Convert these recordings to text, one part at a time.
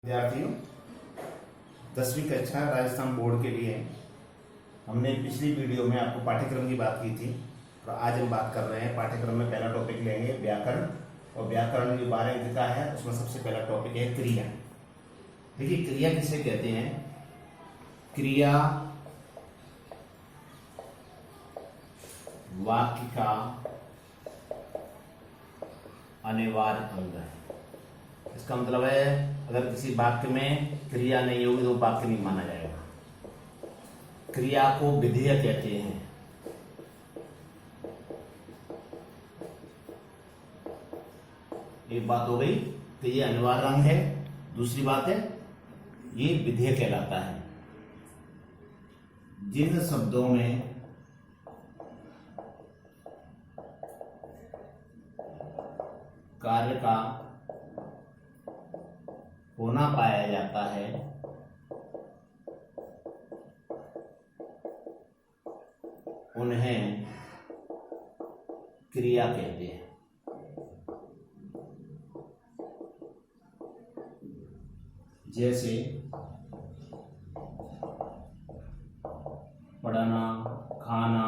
विद्यार्थियों, 10वीं कक्षा राजस्थान बोर्ड के लिए हमने पिछली वीडियो में आपको पाठ्यक्रम की बात की थी और आज हम बात कर रहे हैं। पाठ्यक्रम में पहला टॉपिक लेंगे व्याकरण, और व्याकरण जो 12 अंक का है उसमें सबसे पहला टॉपिक है क्रिया। देखिए, क्रिया किसे कहते हैं? क्रिया वाक्य का अनिवार्य अंग है। इसका मतलब है, अगर किसी वाक्य में क्रिया नहीं होगी तो वाक्य नहीं माना जाएगा। क्रिया को विधेय कहते हैं। एक बात हो गई तो ये अनिवार्य अंग है, दूसरी बात है ये विधेय कहलाता है। जिन शब्दों में कार्य का होना पाया जाता है उन्हें क्रिया कहते हैं। जैसे पढ़ना, खाना,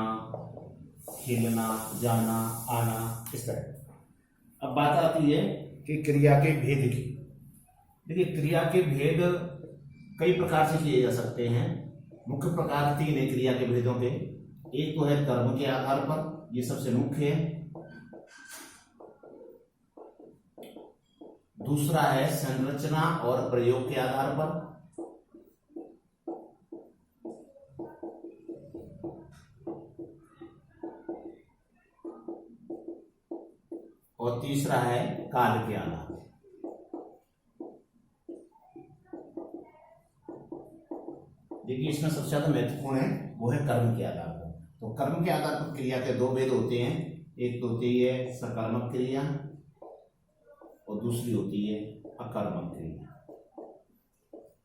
खेलना, जाना, आना, इस तरह। अब बात आती है कि क्रिया के भेद की। देखिए, क्रिया के भेद कई प्रकार से किए जा सकते हैं। मुख्य प्रकार 3 है क्रिया के भेदों के। एक तो है कर्म के आधार पर, ये सबसे मुख्य है। दूसरा है संरचना और प्रयोग के आधार पर। और तीसरा है काल के आधार पर। देखिए, इसमें सबसे ज्यादा महत्वपूर्ण है वो है कर्म के आधार पर। तो कर्म के आधार पर क्रिया के 2 भेद होते हैं। एक तो होती है सकर्मक क्रिया और दूसरी होती है अकर्मक क्रिया।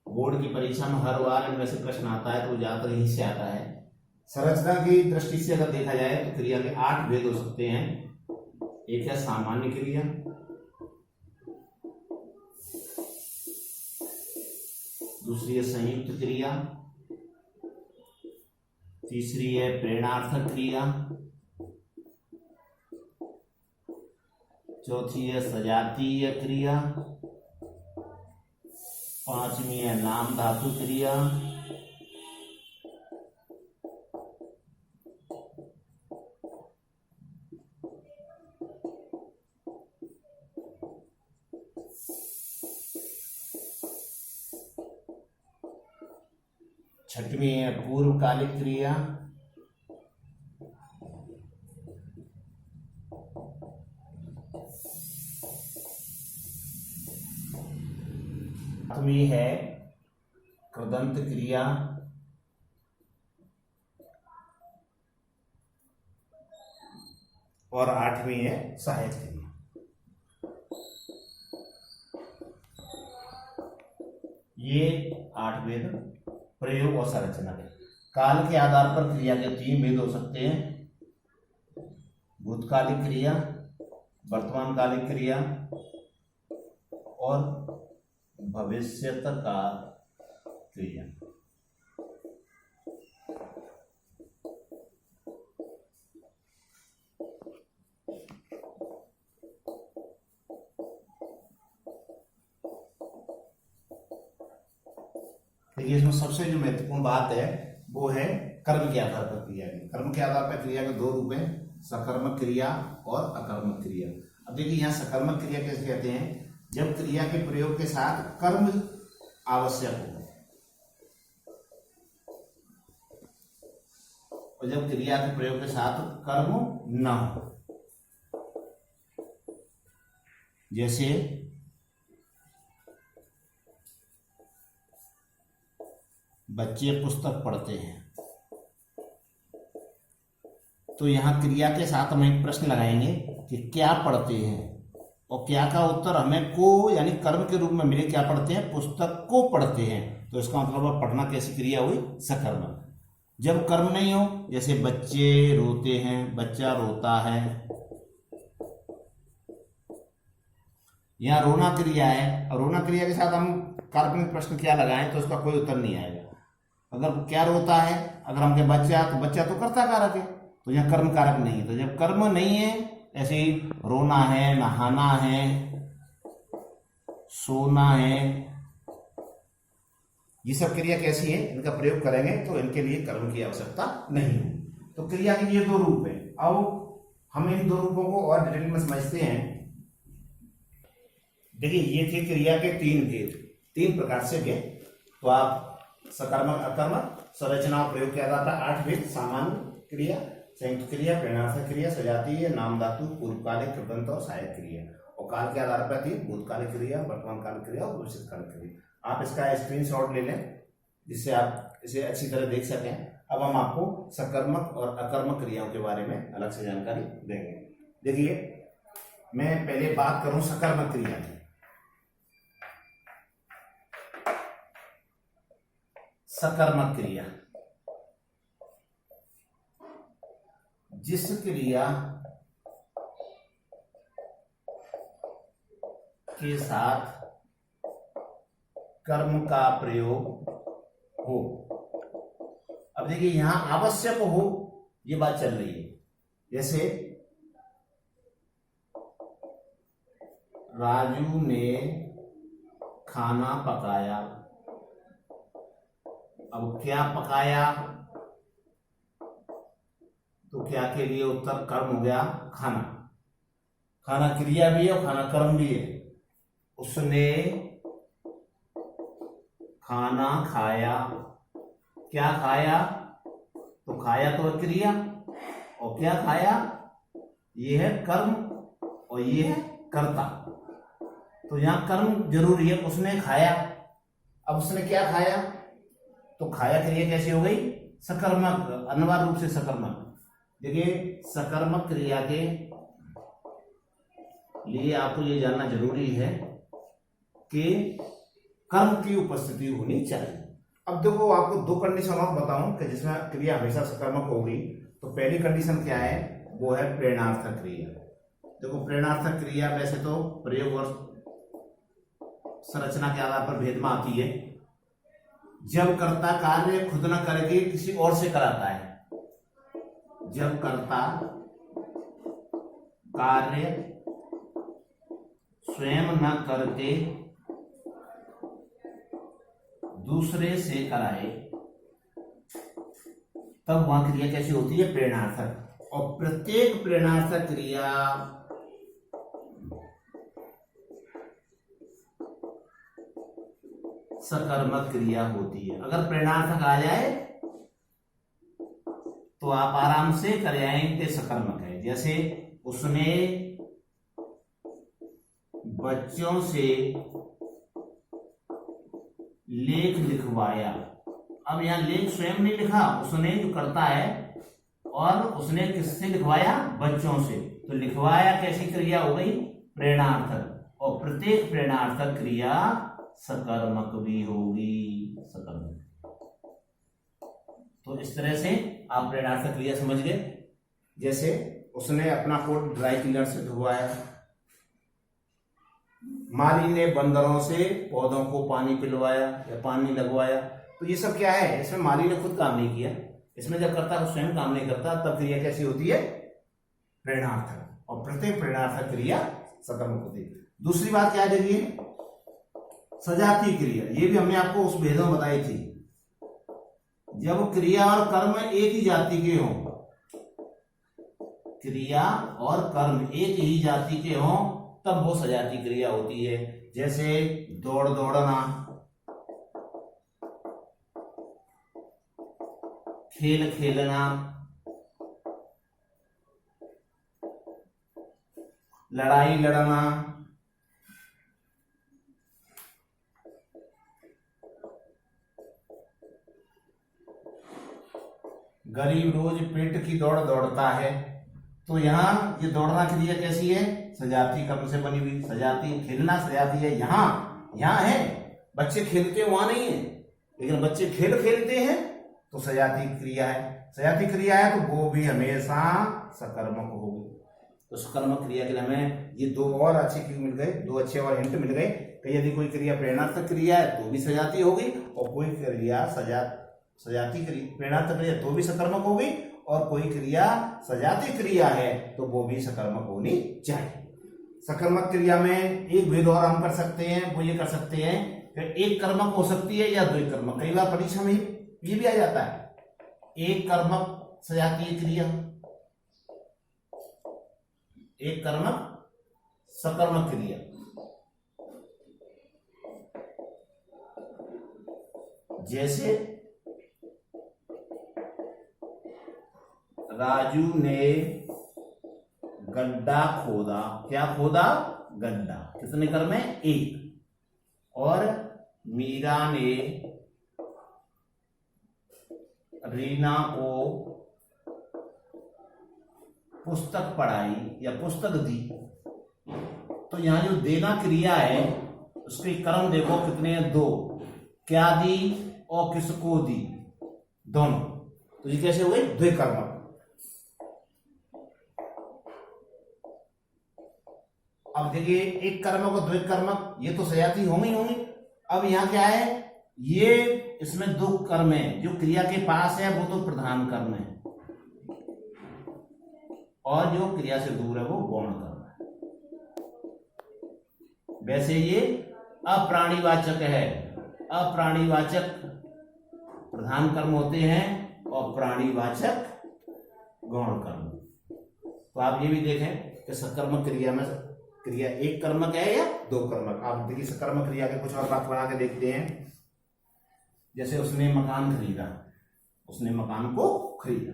बोर्ड की परीक्षा में हर बार इनमें से प्रश्न आता है, तो ज्यादातर यहीं से आता है। संरचना की दृष्टि से अगर देखा जाए तो क्रिया के 8 भेद हो सकते हैं। एक है सामान्य क्रिया, दूसरी है संयुक्त क्रिया, तीसरी है प्रेरणार्थक क्रिया, चौथी है सजातीय क्रिया, 5वीं है नाम धातु क्रिया, 6वीं है पूर्वकालिक क्रिया, 7वीं है कृदंत क्रिया, और 8वीं है सहायक क्रिया। ये 8 भेद प्रयोग और संरचना के। काल के आधार पर क्रिया के 3 भेद हो सकते हैं। भूतकालिक क्रिया, वर्तमानकालिक क्रिया और भविष्यकाल क्रिया। देखिए, इसमें सबसे जो महत्वपूर्ण बात है वो है कर्म के आधार पर क्रिया की। कर्म के आधार पर क्रिया के 2 रूप हैं, सकर्मक क्रिया और अकर्मक क्रिया। अब देखिए, यहाँ सकर्मक क्रिया कैसे कहते हैं? जब क्रिया के प्रयोग के साथ कर्म आवश्यक हो, और जब क्रिया के प्रयोग के साथ कर्म न हो। जैसे बच्चे पुस्तक पढ़ते हैं, तो यहाँ क्रिया के साथ हम एक प्रश्न लगाएंगे कि क्या पढ़ते हैं, और क्या का उत्तर हमें को यानी कर्म के रूप में मिले। क्या पढ़ते हैं? पुस्तक को पढ़ते हैं। तो इसका मतलब पढ़ना कैसी क्रिया हुई? सकर्मक। जब कर्म नहीं हो, जैसे बच्चे रोते हैं, बच्चा रोता है, यहाँ रोना क्रिया है और रोना क्रिया के साथ हम काल्पनिक प्रश्न क्या लगाएं तो उसका कोई उत्तर नहीं आएगा। अगर क्या रोता है, अगर हम कहें बच्चा, तो बच्चा तो कर्ता कारक है, तो यहाँ कर्म कारक नहीं है। तो जब कर्म नहीं है, ऐसे ही रोना है, नहाना है, सोना है, ये सब क्रिया कैसी है, इनका प्रयोग करेंगे तो इनके लिए कर्म की आवश्यकता नहीं है। तो क्रिया के ये दो रूप है। अब हम इन दो रूपों को और डिटेल में समझते हैं। देखिए, ये थे क्रिया के तीन भेद, तीन प्रकार से भेद। तो आप सकर्मक, अकर्मक, संरचना और प्रयोग के आधार पर 8 भेद: सामान्य क्रिया, संयुक्त क्रिया, प्रेरणार्थक क्रिया, सजातीय, नाम धातु, पूर्वकालिक, कृदंत और सहायक क्रिया। और काल के आधार पर थी भूतकालिक क्रिया, वर्तमान काल क्रिया और भविष्यकालिक क्रिया। आप इसका स्क्रीनशॉट ले लें जिससे आप इसे अच्छी तरह देख सकें। अब हम आपको सकर्मक और अकर्मक क्रियाओं के बारे में अलग से जानकारी देंगे। देखिए, मैं पहले बात करूं सकर्मक क्रिया की। सकर्मक क्रिया जिस क्रिया के साथ कर्म का प्रयोग हो। अब देखिए, यहां आवश्यक हो, ये बात चल रही है। जैसे राजू ने खाना पकाया। अब क्या पकाया, तो क्या के लिए उत्तर कर्म हो गया खाना। खाना क्रिया भी है और खाना कर्म भी है। उसने खाना खाया। क्या खाया, तो खाया तो क्रिया, और क्या खाया, ये है कर्म और ये है कर्ता। तो यहां कर्म जरूरी है। उसने खाया। अब उसने क्या खाया, तो खाया क्रिया कैसी हो गई, सकर्मक, अनिवार्य रूप से सकर्मक। देखिए, सकर्मक क्रिया के लिए आपको ये जानना जरूरी है कि कर्म की उपस्थिति होनी चाहिए। अब देखो, आपको दो कंडीशन और बताऊं कि जिसमें क्रिया हमेशा सकर्मक होगी। तो पहली कंडीशन क्या है, वो है प्रेरणार्थक क्रिया। देखो, प्रेरणार्थक क्रिया वैसे तो प्रयोग और संरचना के आधार पर भेद में आती है। जब कर्ता कार्य खुद न करके किसी और से कराता है। जब कर्ता कार्य स्वयं न करके दूसरे से कराए, तब वह क्रिया कैसी होती है, प्रेरणार्थक। और प्रत्येक प्रेरणार्थक क्रिया सकर्मक क्रिया होती है। अगर प्रेरणार्थक आ जाए तो आप आराम से कर आएंगे, सकर्मक है। जैसे उसने बच्चों से लेख लिखवाया। अब यहां लेख स्वयं नहीं लिखा, उसने जो करता है, और उसने किससे लिखवाया, बच्चों से। तो लिखवाया कैसी क्रिया हो गई, प्रेरणार्थक। और प्रत्येक प्रेरणार्थक क्रिया सकर्मक भी होगी, सकर्मक। तो इस तरह से आप प्रेरणार्थक क्रिया समझ गए। जैसे उसने अपना कोट ड्राई क्लीनर से धुलवाया। माली ने बंदरों से पौधों को पानी पिलवाया या पानी लगवाया। तो ये सब क्या है, इसमें माली ने खुद काम नहीं किया। इसमें जब कर्ता स्वयं काम नहीं करता, तब क्रिया कैसी होती है, प्रेरणार्थक। और प्रत्येक प्रेरणार्थक क्रिया सकर्मक होती है। दूसरी बात क्या है, देखिए, सजातीय क्रिया। ये भी हमने आपको उस भेदों में बताई थी। जब क्रिया और कर्म एक ही जाति के हों, क्रिया और कर्म एक ही जाति के हों, तब वो सजातीय क्रिया होती है। जैसे दौड़ दौड़ना, खेल खेलना, लड़ाई लड़ना, गरीब रोज पेट की दौड़ दौड़ता है। तो यहाँ ये दौड़ना क्रिया कैसी है, सजातीय कर्म से बनी हुई। सजातीय खेलना सजातीय है। यहाँ है, बच्चे खेलते वहां नहीं है, लेकिन बच्चे खेल खेलते हैं तो सजातीय क्रिया है। सजातीय क्रिया है तो वो भी हमेशा सकर्मक होगी। तो सकर्मक क्रिया के लिए हमें ये दो और अच्छे क्यों मिल गए, दो अच्छे और हिंट मिल गए कि यदि कोई क्रिया प्रेरणार्थक क्रिया है तो भी सजाती होगी, और कोई क्रिया सजाती क्रिया प्रेरणार्थक क्रिया तो भी सकर्मक होगी, और कोई क्रिया सजाती क्रिया है तो वो भी सकर्मक होनी चाहिए। सकर्मक क्रिया में एक भेद और हम कर सकते हैं, वो ये कर सकते हैं कि एक कर्मक हो सकती है या द्वि कर्मक। कई बार परीक्षा में ये भी आ जाता है, एक कर्मक सजातीय क्रिया, एक कर्मक सकर्मक क्रिया। जैसे राजू ने गड्ढा खोदा, क्या खोदा, गड्ढा, कितने कर्म है, एक। और मीरा ने रीना को पुस्तक पढ़ाई या पुस्तक दी। तो यहां जो देना क्रिया है उसके कर्म देखो कितने हैं, दो, क्या दी और किसको दी, दोनों। तो ये कैसे हुए, द्विकर्मक। अब देखिए एक कर्मक और द्विकर्मक ये तो सजाती होंगी होंगी। अब यहां क्या है, ये इसमें दो कर्म है, जो क्रिया के पास है वो तो प्रधान कर्म है, और जो क्रिया से दूर है वो गौण कर्म है। वैसे ये अप्राणीवाचक है, अप्राणीवाचक प्रधान कर्म होते हैं और प्राणीवाचक गौण कर्म। तो आप ये भी देखें कि सकर्मक क्रिया में क्रिया एक कर्मक है या दो कर्मक। आप देखिए सकर्मक क्रिया के कुछ और बात बना के देखते हैं। जैसे उसने मकान खरीदा, उसने मकान को खरीदा।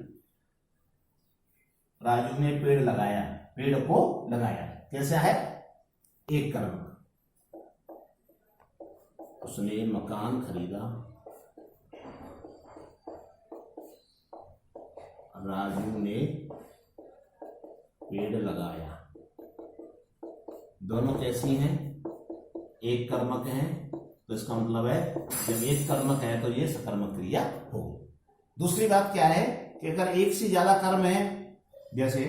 राजू ने पेड़ लगाया, पेड़ को लगाया, कैसा है, एक कर्मक। उसने मकान खरीदा, राजू ने पेड़ लगाया, दोनों कैसी हैं, एक कर्मक हैं। तो इसका मतलब है जब एक कर्मक है तो ये सकर्मक क्रिया होगी। दूसरी बात क्या है कि अगर एक से ज्यादा कर्म है, जैसे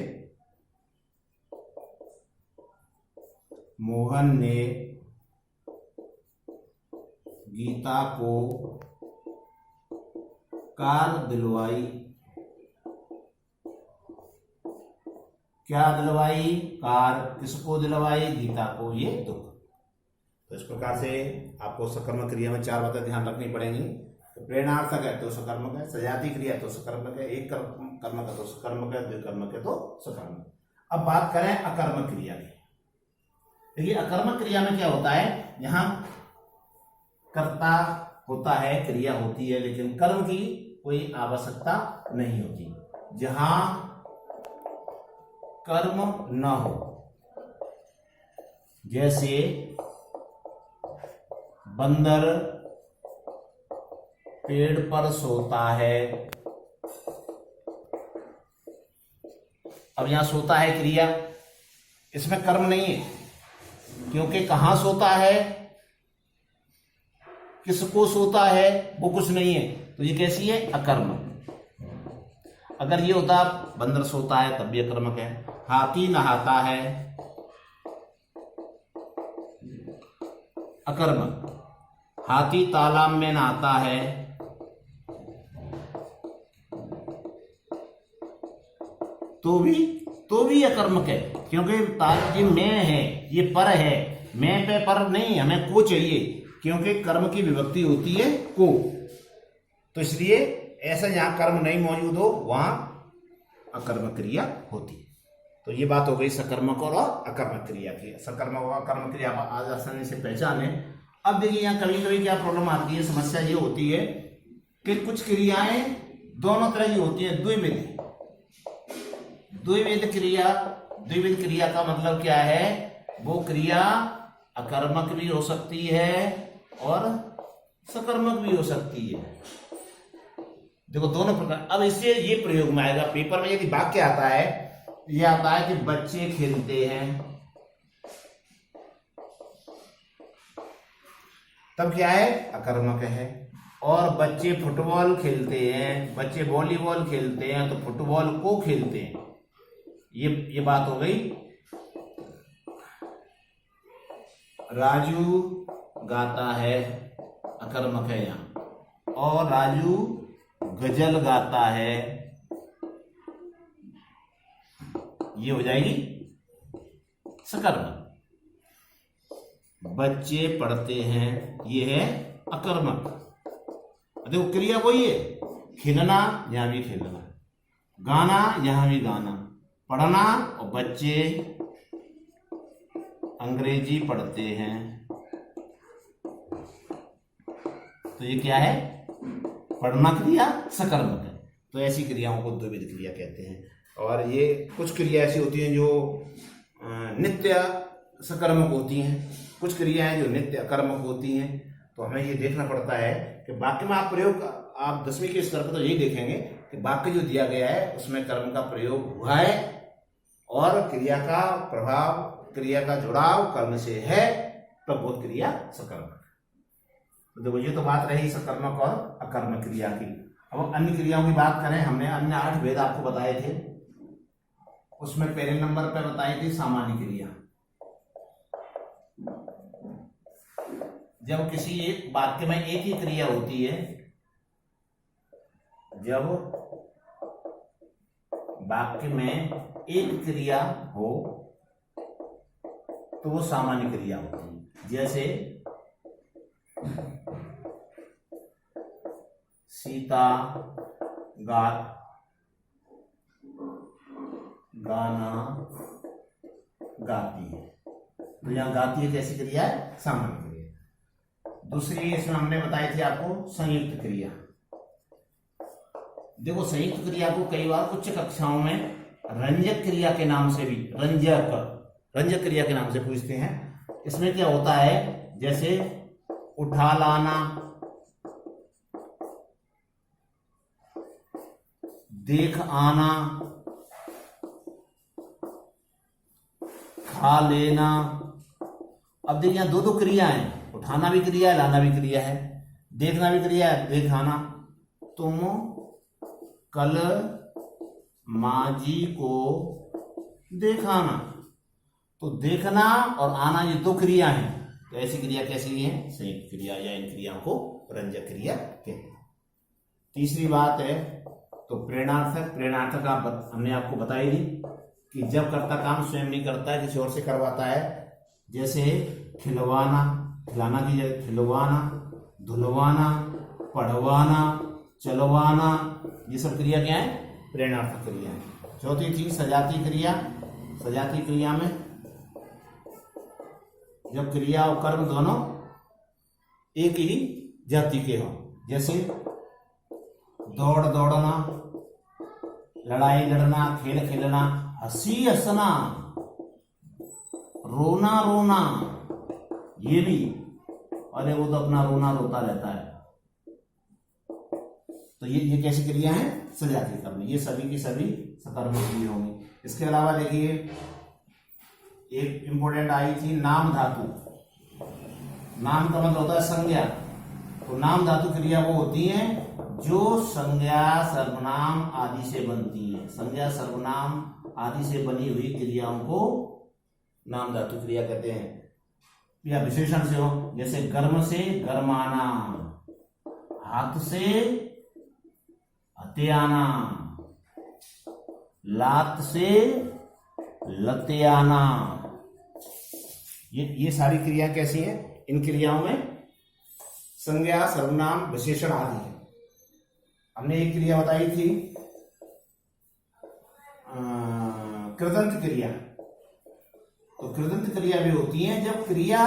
मोहन ने गीता को कार दिलवाई, क्या दिलवाई, कार, किसको दिलवाई, गीता को, ये दुख। तो इस प्रकार से आपको सकर्मक क्रिया में चार बातें ध्यान रखनी पड़ेंगी। तो प्रेरणार्थक है तो सकर्मक है, सजाती क्रिया तो सकर्मक है, एक कर्मक है तो सकर्मक है, द्विकर्मक है तो सकर्मक। अब बात करें अकर्मक क्रिया की। देखिए अकर्मक क्रिया में क्या होता है, यहां कर्ता होता है, क्रिया होती है, लेकिन कर्म की कोई आवश्यकता नहीं होती। जहां कर्म न हो, जैसे बंदर पेड़ पर सोता है। अब यहां सोता है क्रिया, इसमें कर्म नहीं है, क्योंकि कहां सोता है, किसको सोता है, वो कुछ नहीं है। तो ये कैसी है, अकर्मक। अगर ये होता बंदर सोता है तब भी अकर्मक है। हाथी नहाता है, अकर्मक। हाथी तालाब में नहाता है, तो भी अकर्मक है, क्योंकि ये मैं है, ये पर है, मैं पे पर नहीं, हमें को चाहिए, क्योंकि कर्म की विभक्ति होती है को। तो इसलिए ऐसा जहां कर्म नहीं मौजूद हो वहां अकर्मक क्रिया होती है। तो ये बात हो गई सकर्मक और अकर्मक क्रिया की। सकर्मक और अकर्मक क्रिया आज आसानी से पहचाने। अब देखिए यहाँ कभी कभी क्या प्रॉब्लम आती है, समस्या ये होती है कि कुछ क्रियाएं दोनों तरह की होती है, द्विविध। द्विविध क्रिया का मतलब क्या है, वो क्रिया अकर्मक भी हो सकती है और सकर्मक भी हो सकती है। देखो दोनों प्रकार। अब इससे ये प्रयोग में आएगा, पेपर में यदि वाक्य आता है, ये आता है कि बच्चे खेलते हैं, तब क्या है, अकर्मक है। और बच्चे फुटबॉल खेलते हैं, बच्चे वॉलीबॉल खेलते हैं, तो फुटबॉल को खेलते हैं, ये बात हो गई। राजू गाता है, अकर्मक है यहाँ। और राजू गजल गाता है, ये हो जाएगी सकर्मक। बच्चे पढ़ते हैं, ये है अकर्मक। देखो क्रिया वही है, खेलना यहां भी खेलना, गाना यहां भी गाना, पढ़ना, और बच्चे अंग्रेजी पढ़ते हैं, तो ये क्या है, पढ़ना क्रिया सकर्मक है। तो ऐसी क्रियाओं को द्विविध क्रिया कहते हैं। और ये कुछ क्रिया ऐसी होती हैं जो नित्य सकर्मक होती हैं, कुछ क्रियाएं जो नित्य अकर्मक होती हैं। तो हमें ये देखना पड़ता है कि वाक्य में आप प्रयोग, आप 10वीं के स्तर पर तो यही देखेंगे कि वाक्य जो दिया गया है उसमें कर्म का प्रयोग हुआ है और क्रिया का प्रभाव, क्रिया का जुड़ाव कर्म से है, तो बहुत क्रिया सकर्मक। तो देखो ये तो बात रही सकर्मक और अकर्मक क्रिया की। अब अन्य क्रियाओं की बात करें, हमने अन्य 8 भेद आपको बताए थे, उसमें पहले नंबर पर बताई थी सामान्य क्रिया। जब किसी एक वाक्य में एक ही क्रिया होती है, जब वाक्य में एक क्रिया हो तो वो सामान्य क्रिया होती है। जैसे सीता गाना गाती है, तो यहां गाती है कैसी क्रिया है, सामान्य क्रिया। दूसरी इसमें हमने बताई थी आपको संयुक्त क्रिया। देखो संयुक्त क्रिया को कई बार उच्च कक्षाओं में रंजक क्रिया के नाम से भी, रंजक क्रिया के नाम से पूछते हैं। इसमें क्या होता है, जैसे उठा लाना, देख आना, खा लेना। अब देखिए यहाँ दो क्रिया है, उठाना भी क्रिया है, लाना भी क्रिया है, देखना भी क्रिया है, देखाना। तुम कल माजी को देखाना, तो देखना और आना ये 2 क्रिया हैं। तो ऐसी क्रिया कैसी है, संयुक्त क्रिया, या इन क्रियाओं को रंजक क्रिया कहते हैं। तीसरी बात है तो प्रेरणार्थक। प्रेरणार्थक हमने आपको बताई थी कि जब कर्ता काम स्वयं नहीं करता है, किसी और से करवाता है। जैसे खिलवाना, खिलाना की जगह खिलवाना, धुलवाना, पढ़वाना, चलवाना, ये सब क्रिया क्या है, प्रेरणार्थक क्रिया है। चौथी थी सजाती क्रिया। सजाती क्रिया में जब क्रिया और कर्म दोनों एक ही जाति के हों, जैसे दौड़ना, लड़ाई लड़ना, खेल खेलना, हंसी हंसना, रोना, ये भी, अरे वो तो अपना रोना रोता रहता है। तो ये कैसी क्रिया है, सजाती कर्म। ये सभी की सभी सकर्मक क्रिया होंगी। इसके अलावा देखिए एक इंपोर्टेंट आई थी नाम धातु। नाम का मतलब होता है संज्ञा। तो नाम धातु क्रिया वो होती है जो संज्ञा सर्वनाम आदि से बनती है। संज्ञा सर्वनाम आदि से बनी हुई क्रियाओं को नाम धातु क्रिया कहते हैं, या विशेषण से हो। जैसे गर्म से गरमाना, हाथ से हथियाना, लात से लतियाना। ये सारी क्रिया कैसी हैं, इन क्रियाओं में संज्ञा सर्वनाम विशेषण आदि है। हमने एक क्रिया बताई थी कृदंत क्रिया। तो कृदंत क्रिया भी होती है जब क्रिया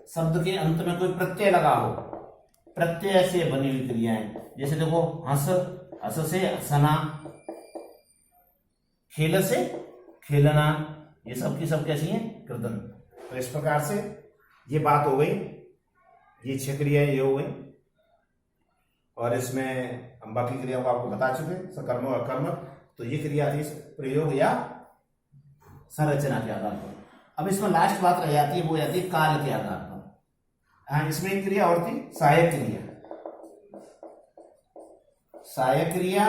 शब्द के अंत में कोई प्रत्यय लगा हो, प्रत्यय से बनी हुई क्रियाएं। जैसे देखो हंस, हंस से हंसना, खेल से खेलना, ये सब की सब कैसी हैं, कृदंत। तो इस प्रकार से ये बात हो गई, ये 6 क्रियाएं ये हो गई। और इसमें हम बाकी क्रियाओं को आपको बता चुके, सकर्मक और अकर्मक। तो ये क्रिया थी प्रयोग या संरचना के आधार पर। अब इसमें लास्ट बात रह जाती है, वो जाती है काल के आधार पर। हाँ, इसमें एक क्रिया और थी सहायक क्रिया। सहायक क्रिया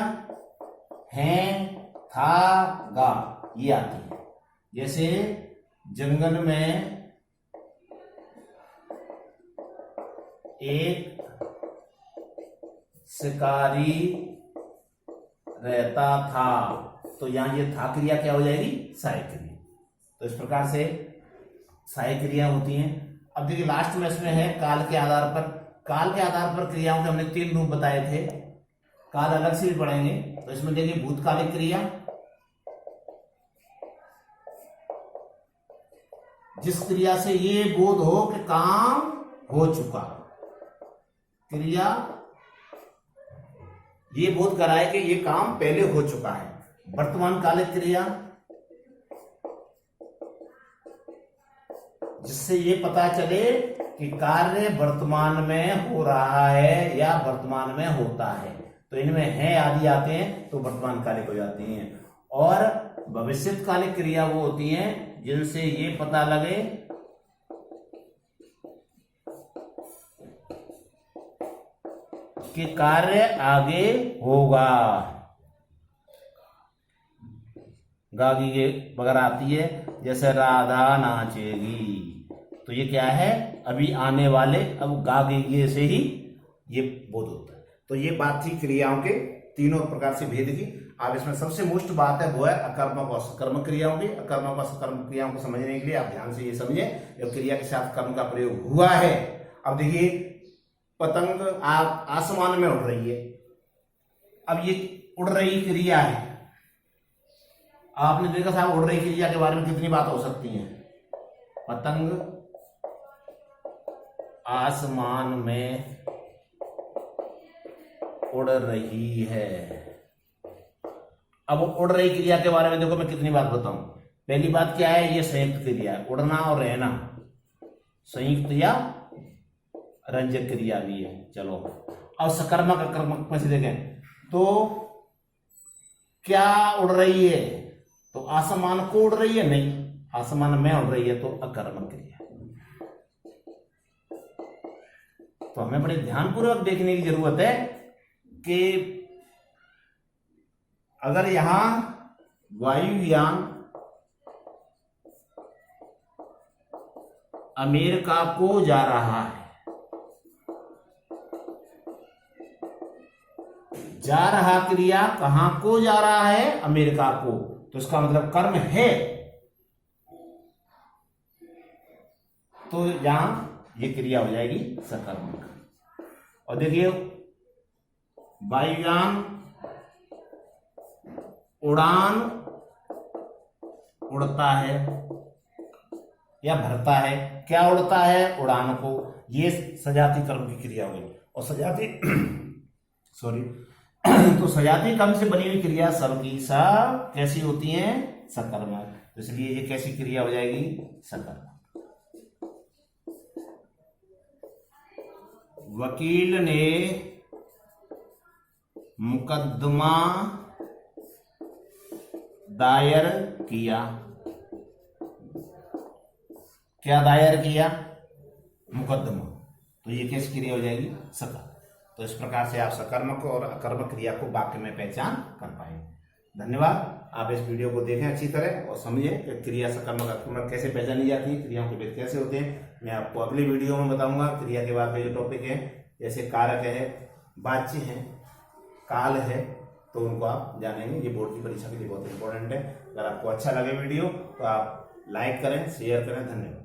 है, था, गा, ये आती है। जैसे जंगल में एक शिकारी रहता था, तो यहां ये था क्रिया क्या हो जाएगी? सहायक क्रिया। तो इस प्रकार से सहायक क्रिया होती हैं। अब देखिए लास्ट में इसमें है काल के आधार पर। काल के आधार पर क्रियाओं के हमने 3 रूप बताए थे, काल अलग से भी पढ़ेंगे। तो इसमें देखिए भूतकालिक क्रिया, जिस क्रिया से ये बोध हो कि काम हो चुका, क्रिया ये बोध कराए कि ये काम पहले हो चुका है। वर्तमान कालिक क्रिया, जिससे ये पता चले कि कार्य वर्तमान में हो रहा है या वर्तमान में होता है। तो इनमें है आदि आते हैं तो वर्तमान कालिक हो जाती हैं। और भविष्यत कालिक क्रिया वो होती हैं जिनसे ये पता लगे कि कार्य आगे होगा। गागी के वगैरह आती है, जैसे राधा नाचेगी, तो ये क्या है? अभी आने वाले, अब गागी से ही ये बोध होता है। तो ये बात थी क्रियाओं के तीनों प्रकार से भेद की। अब इसमें सबसे मोस्ट बात है वो है अकर्मक और सकर्मक क्रियाओं की। अकर्मक और सकर्मक क्रियाओं को समझने के लिए आप ध्यान से ये समझे, जब क्रिया के साथ कर्म का प्रयोग हुआ है। अब देखिए पतंग आसमान में उड़ रही है, अब ये उड़ रही क्रिया है। आपने देखा साहब उड़ रही क्रिया के बारे में कितनी बात हो सकती है। पतंग आसमान में उड़ रही है। अब उड़ रही क्रिया के बारे में देखो मैं कितनी बात बताऊं। पहली बात क्या है? ये संयुक्त क्रिया है, उड़ना और रहना संयुक्त या रंजक क्रिया भी है। चलो अब सकर्मक अकर्मक में से देखें तो क्या उड़ रही है? तो आसमान को उड़ रही है? नहीं, आसमान में उड़ रही है, तो अकर्मक क्रिया। तो हमें बड़े ध्यानपूर्वक देखने की जरूरत है कि अगर यहां वायुयान अमेरिका को जा रहा है, जा रहा क्रिया कहां को जा रहा है? अमेरिका को, तो इसका मतलब कर्म है। तो यहां ये क्रिया हो जाएगी सकर्मक। और देखिए वायुयान उड़ान उड़ता है या भरता है। क्या उड़ता है? उड़ान को। ये सजाती कर्म की क्रिया हो गई। और सजाती सॉरी तो सजाती कर्म से बनी हुई क्रिया सबकी सब कैसी होती हैं? सकर्मक। तो इसलिए ये कैसी क्रिया हो जाएगी? सकर्मक। वकील ने मुकदमा दायर किया। क्या दायर किया? मुकदमा। तो ये कैसी क्रिया हो जाएगी? सकर्मक। तो इस प्रकार से आप सकर्मक और अकर्मक क्रिया को वाक्य में पहचान कर पाएंगे। धन्यवाद। आप इस वीडियो को देखें अच्छी तरह और समझें कि क्रिया सकर्मक अकर्मक कैसे पहचानी जाती है, क्रियाओं के भेद कैसे होते हैं। मैं आपको अगली वीडियो में बताऊंगा। क्रिया के बाद में जो टॉपिक है, जैसे कारक है, वाच्य है, काल है, तो उनको आप जानेंगे। ये बोर्ड की परीक्षा के लिए बहुत इंपॉर्टेंट है। अगर आपको अच्छा लगे वीडियो तो आप लाइक करें, शेयर करें। धन्यवाद।